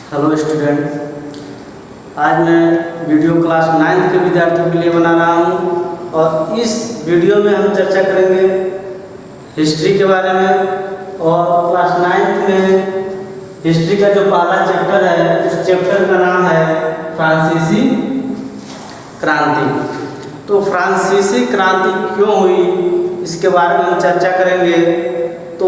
Hello student, आज मैं video class 9th के विद्यार्थियों के लिए बना रहा हूँ और इस वीडियो में हम चर्चा करेंगे हिस्ट्री के बारे में। और क्लास 9th में हिस्ट्री का जो पहला चैप्टर है उस चैप्टर का नाम है फ्रांसीसी क्रांति। तो फ्रांसीसी क्रांति क्यों हुई इसके बारे में हम चर्चा करेंगे। तो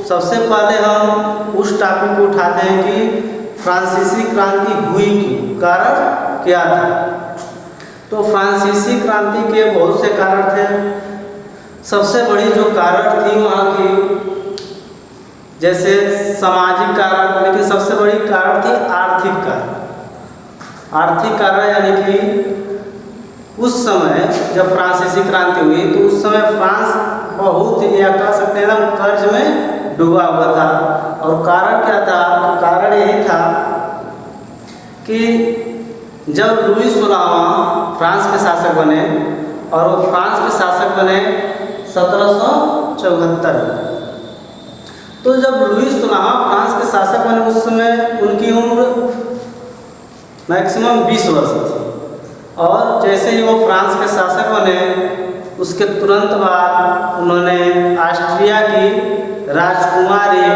सबसे पहले हम उस टॉपिक को उठाते हैं कि फ्रांसीसी क्रांति हुई क्यों, कारण क्या था। तो फ्रांसीसी क्रांति के बहुत से कारण थे। सबसे बड़ी जो कारण थी वहाँ की जैसे सामाजिक कारण, लेकिन सबसे बड़ी कारण थी आर्थिक कारण। आर्थिक कारण यानी कि उस समय जब फ्रांसीसी क्रांति हुई तो उस समय फ्रांस बहुत या कह सकते हैं एकदम कर्ज में डूबा हुआ था। और कारण क्या था? तो कारण यही था कि जब लुई 16वां फ्रांस के शासक बने और वो फ्रांस के शासक बने 1774 में। तो जब लुई 16वां फ्रांस के शासक बने उस समय उनकी उम्र मैक्सिमम 20 वर्ष थी। और जैसे ही वो फ्रांस के शासक बने उसके तुरंत बाद उन्होंने ऑस्ट्रिया की राजकुमारी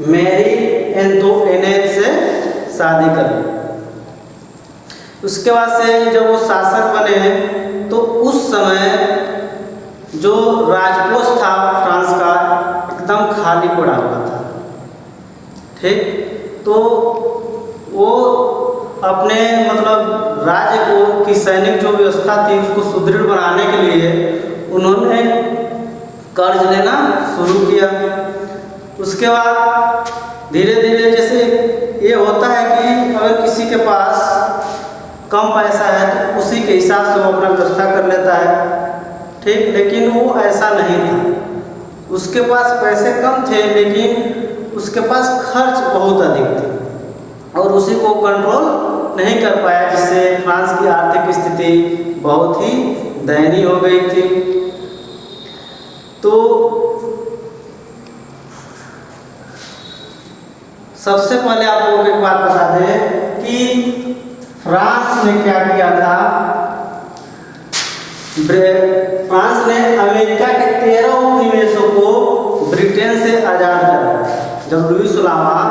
मैरी एंटोइनेट से शादी कर ली। उसके बाद से जब वो शासक बने तो उस समय जो राजकोष था फ्रांस का एकदम खाली पड़ा हुआ था। ठीक, तो वो अपने मतलब राज्य को की सैनिक जो व्यवस्था थी उसको सुदृढ़ बनाने के लिए उन्होंने कर्ज लेना शुरू किया। उसके बाद धीरे धीरे जैसे ये होता है कि अगर किसी के पास कम पैसा है तो उसी के हिसाब से वो अपना व्यवस्था कर लेता है। ठीक, लेकिन वो ऐसा नहीं था। उसके पास पैसे कम थे लेकिन उसके पास खर्च बहुत अधिक थे और उसी को कंट्रोल नहीं कर पाया, जिससे फ्रांस की आर्थिक स्थिति बहुत ही दयनीय हो गई थी। तो सबसे पहले आप लोगों को एक बात बता दें कि फ्रांस ने क्या किया था। फ्रांस ने अमेरिका के 13 उपनिवेशों को ब्रिटेन से आज़ाद कराया। जब लुई 16वां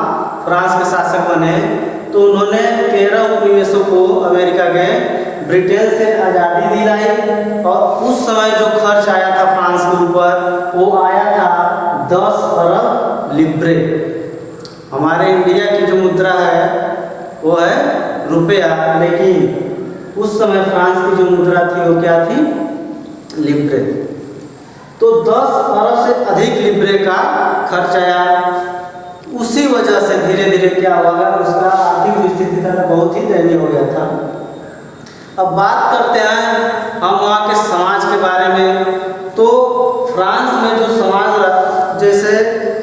फ्रांस के शासक बने तो उन्होंने 13 उपनिवेशों को अमेरिका के ब्रिटेन से आज़ादी दिलाई। और उस समय जो खर्च आया था फ्रांस के ऊपर वो आया था 10 अरब लिब्रे। हमारे इंडिया की जो मुद्रा है वो है रुपया, लेकिन उस समय फ्रांस की जो मुद्रा थी वो क्या थी? लिब्रे। तो 10 अरब से अधिक लिब्रे का खर्च आया। उसी वजह से धीरे धीरे क्या हुआ, उसका आर्थिक स्थिति बहुत ही दयनीय हो गया था। अब बात करते हैं हम वहाँ के समाज के बारे में। तो फ्रांस में जो समाज, जैसे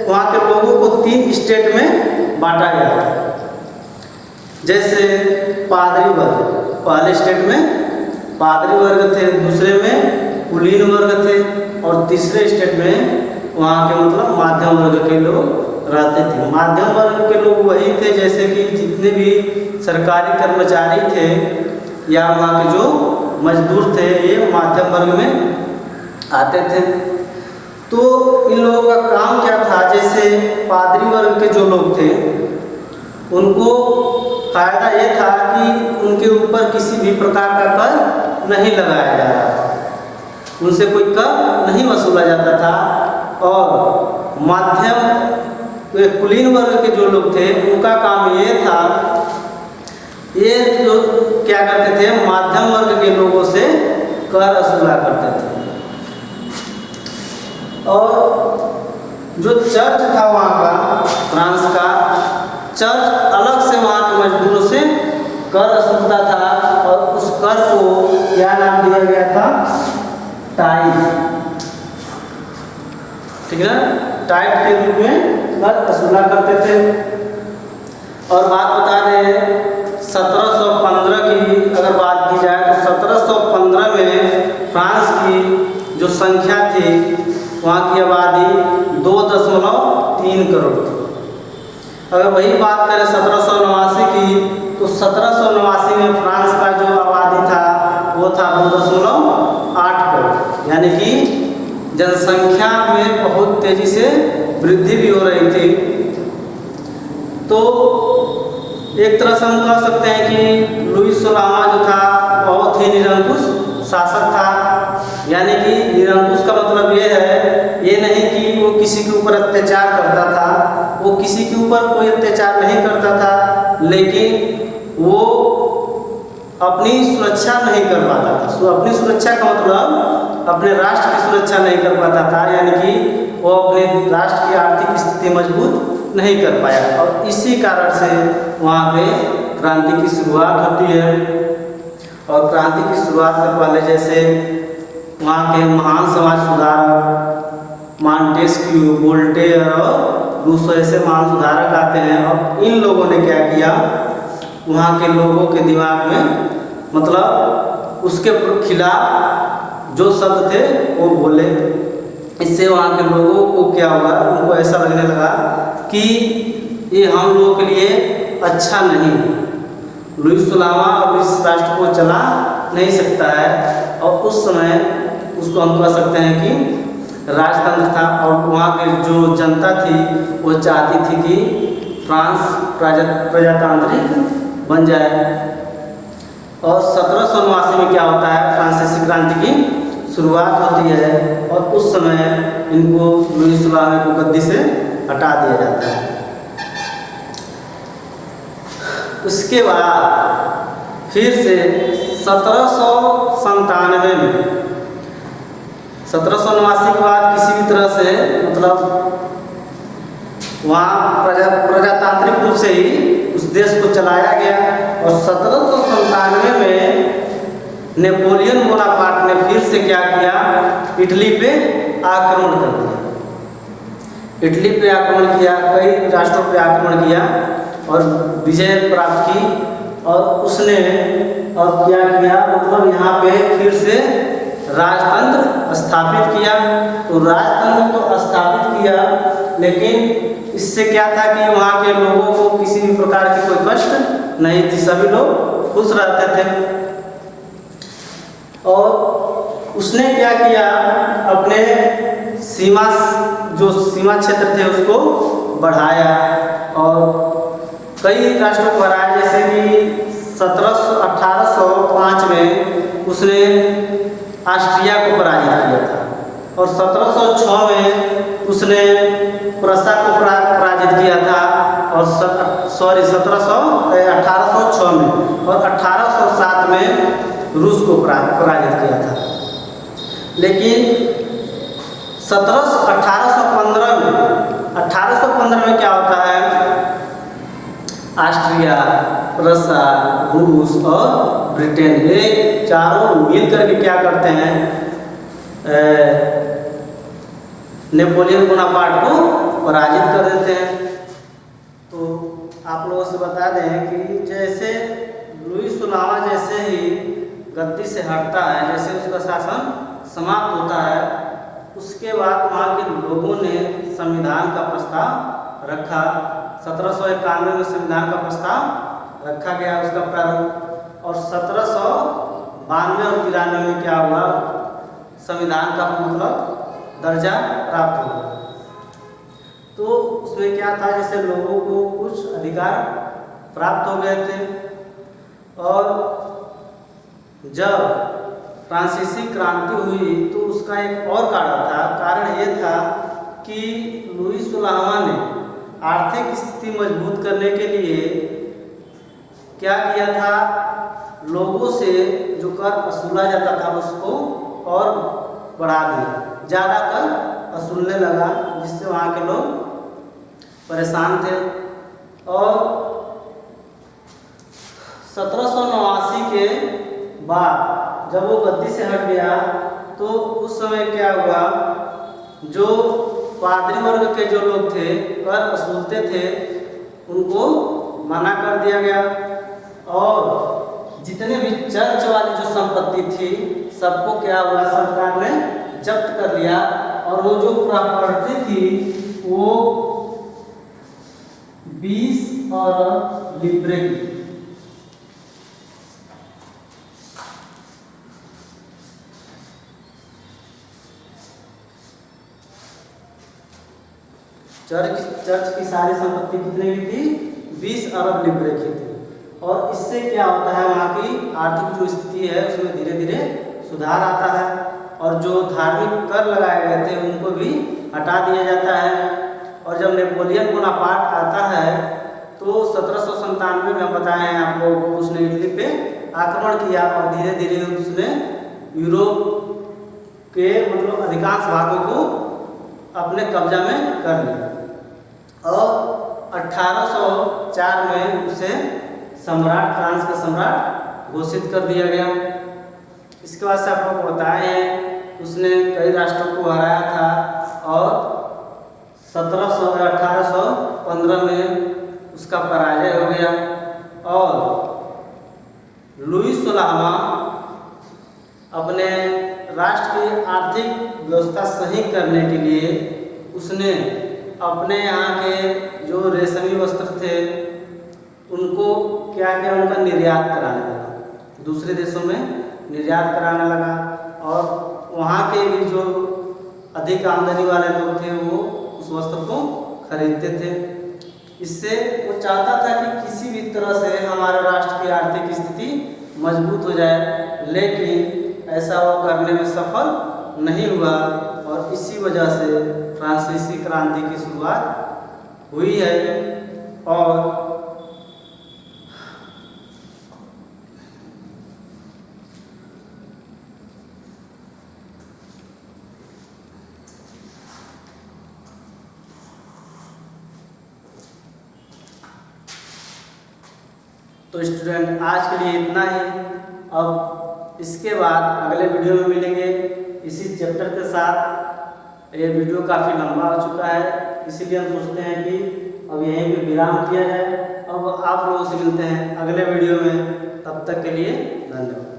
वहाँ के लोगों को 3 स्टेट में बांटा गया था। जैसे पादरी वर्ग, पहले स्टेट में पादरी वर्ग थे, दूसरे में कुलीन वर्ग थे और तीसरे स्टेट में वहाँ के मतलब माध्यम वर्ग के लोग रहते थे। माध्यम वर्ग के लोग वही थे जैसे कि जितने भी सरकारी कर्मचारी थे या वहाँ के जो मजदूर थे ये मध्यम वर्ग में आते थे। तो इन लोगों का काम क्या था, जैसे पादरी वर्ग के जो लोग थे उनको फायदा ये था कि उनके ऊपर किसी भी प्रकार का कर नहीं लगाया जा रहा था, उनसे कोई कर नहीं वसूला जाता था। और मध्यम कुलीन वर्ग के जो लोग थे उनका काम ये था, ये लोग क्या करते थे, मध्यम वर्ग के लोगों से कर वसूला करते थे। और जो चर्च था वहाँ का, फ्रांस का चर्च अलग से वहाँ के मजदूरों से कर वसूलता था और उस कर को क्या नाम दिया गया था? टाइट। ठीक है ना, टाइट के रूप में कर वसूला करते थे। और बात बता दें 1715 की अगर बात की जाए तो 1715 में फ्रांस की जो संख्या थी वहाँ की आबादी 2.3 करोड़ थी। अगर वही बात करें 1789 की, तो 1789 में फ्रांस का जो आबादी था वो था 2.8 करोड़, यानी कि जनसंख्या में बहुत तेजी से वृद्धि भी हो रही थी। तो एक तरह से हम कह सकते हैं कि लुईस 16वां जो था बहुत ही निरंकुश शासक था। यानी कि निरंकुश का मतलब ये है, ये नहीं कि वो किसी के ऊपर अत्याचार करता था, वो किसी के ऊपर कोई अत्याचार नहीं करता था, लेकिन वो अपनी सुरक्षा नहीं कर पाता था। अपनी सुरक्षा का मतलब अपने राष्ट्र की सुरक्षा नहीं कर पाता था, यानी कि वो अपने राष्ट्र की आर्थिक स्थिति मजबूत नहीं कर पाया, और इसी कारण से वहाँ पे क्रांति की शुरुआत होती है। और क्रांति की शुरुआत से पहले जैसे वहाँ के महान समाज सुधारक मॉन्टेस्क्यू, वोल्टेयर और रूसो ऐसे महान सुधारक आते हैं। और इन लोगों ने क्या किया, वहाँ के लोगों के दिमाग में मतलब उसके खिलाफ जो शब्द थे वो बोले। इससे वहाँ के लोगों को क्या हुआ, उनको ऐसा लगने लगा कि ये हम लोगों के लिए अच्छा नहीं, लुईस 16वां अब इस राष्ट्र को चला नहीं सकता है। और उस समय उसको हम कह सकते हैं कि राजतंत्र था, और वहाँ की जो जनता थी वो चाहती थी कि फ्रांस प्रजातांत्रिक बन जाए। और 1789 में क्या होता है, फ्रांसीसी क्रांति की शुरुआत होती है, और उस समय इनको लुईस 16वें को गद्दी से हटा दिया जाता है। उसके बाद फिर से 1797 में 1789 के बाद किसी भी तरह से मतलब वहाँ प्रजातांत्रिक रूप से ही उस देश को चलाया गया। और 1797 में नेपोलियन बोनापार्ट ने फिर से क्या किया, इटली पे आक्रमण कर दिया। इटली पे आक्रमण किया, कई राष्ट्रों पे आक्रमण किया और विजय प्राप्त की। और उसने अब क्या किया, मतलब यहाँ पे फिर से राजतंत्र स्थापित किया। तो राजतंत्र तो स्थापित किया, लेकिन इससे क्या था कि वहाँ के लोगों को किसी भी प्रकार की कोई कष्ट नहीं थी, सभी लोग खुश रहते थे। और उसने क्या किया, अपने जो सीमा क्षेत्र थे उसको बढ़ाया और कई राष्ट्रों को हराया। जैसे कि 1805 में उसने ऑस्ट्रिया को पराजित किया था, और 1706 में उसने प्रुस्सिया को पराजित किया था, और 1806 में, और 1807 में रूस को पराजित किया था। लेकिन 1815 में क्या होता है, ऑस्ट्रिया, प्रुस्सिया, रूस और ब्रिटेन ये चारों मिल करके क्या करते हैं, नेपोलियन बोनापार्ट को पराजित कर देते हैं। तो आप लोगों से बता दें कि जैसे लुईस 16वां जैसे ही गद्दी से हटता है, जैसे उसका शासन समाप्त होता है, उसके बाद वहाँ के लोगों ने संविधान का प्रस्ताव रखा। 1791 में संविधान का प्रस्ताव रखा गया, उसका प्रारूप। और 1792 और 93 में क्या हुआ, संविधान का मतलब दर्जा प्राप्त हुआ। तो उसमें क्या था, जैसे लोगों को कुछ अधिकार प्राप्त हो गए थे। और जब फ्रांसीसी क्रांति हुई तो उसका एक और कारण था। कारण ये था कि लुईस 16वां ने आर्थिक स्थिति मजबूत करने के लिए क्या किया था, लोगों से जो कर वसूला जाता था उसको और बढ़ा दिया, ज़्यादा कर वसूलने लगा, जिससे वहाँ के लोग परेशान थे। और 1789 के बाद जब वो गद्दी से हट गया तो उस समय क्या हुआ, जो पादरी वर्ग के जो लोग थे, कर वसूलते थे, उनको मना कर दिया गया। और जितने भी चर्च वाली जो संपत्ति थी सबको क्या हुआ, सरकार ने जब्त कर लिया। और वो जो प्रॉपर्टी थी वो 20 अरब लिब्रे की। चर्च की सारी संपत्ति कितने की थी? 20 अरब लिब्रे की थी। और इससे क्या होता है, वहाँ की आर्थिक जो स्थिति है उसमें धीरे धीरे सुधार आता है और जो धार्मिक कर लगाए गए थे उनको भी हटा दिया जाता है। और जब नेपोलियन बोनापार्ट आता है तो 1797 में बताए हैं आपको, उसने इटली पे आक्रमण किया और धीरे धीरे उसने यूरोप के मतलब अधिकांश भागों को अपने कब्जा में कर लिया। और 1804 में उसे सम्राट, फ्रांस का सम्राट घोषित कर दिया गया। इसके बाद से आप लोग को बताए हैं उसने कई राष्ट्रों को हराया था और 1815 में उसका पराजय हो गया। और लुई 16वां अपने राष्ट्र की आर्थिक व्यवस्था सही करने के लिए उसने अपने यहाँ के जो रेशमी वस्त्र थे उनको क्या किया, उनका निर्यात कराने लगा, दूसरे देशों में निर्यात कराने लगा। और वहाँ के भी जो अधिक आमदनी वाले लोग थे वो उस वस्त्र को खरीदते थे। इससे वो चाहता था कि किसी भी तरह से हमारे राष्ट्र की आर्थिक स्थिति मजबूत हो जाए, लेकिन ऐसा वो करने में सफल नहीं हुआ। और इसी वजह से फ्रांसीसी क्रांति की शुरुआत हुई है। और तो स्टूडेंट आज के लिए इतना ही। अब इसके बाद अगले वीडियो में मिलेंगे इसी चैप्टर के साथ। ये वीडियो काफ़ी लंबा हो चुका है, इसीलिए हम सोचते हैं कि अब यहीं पे विराम किया जाए। अब आप लोगों से मिलते हैं अगले वीडियो में, तब तक के लिए धन्यवाद।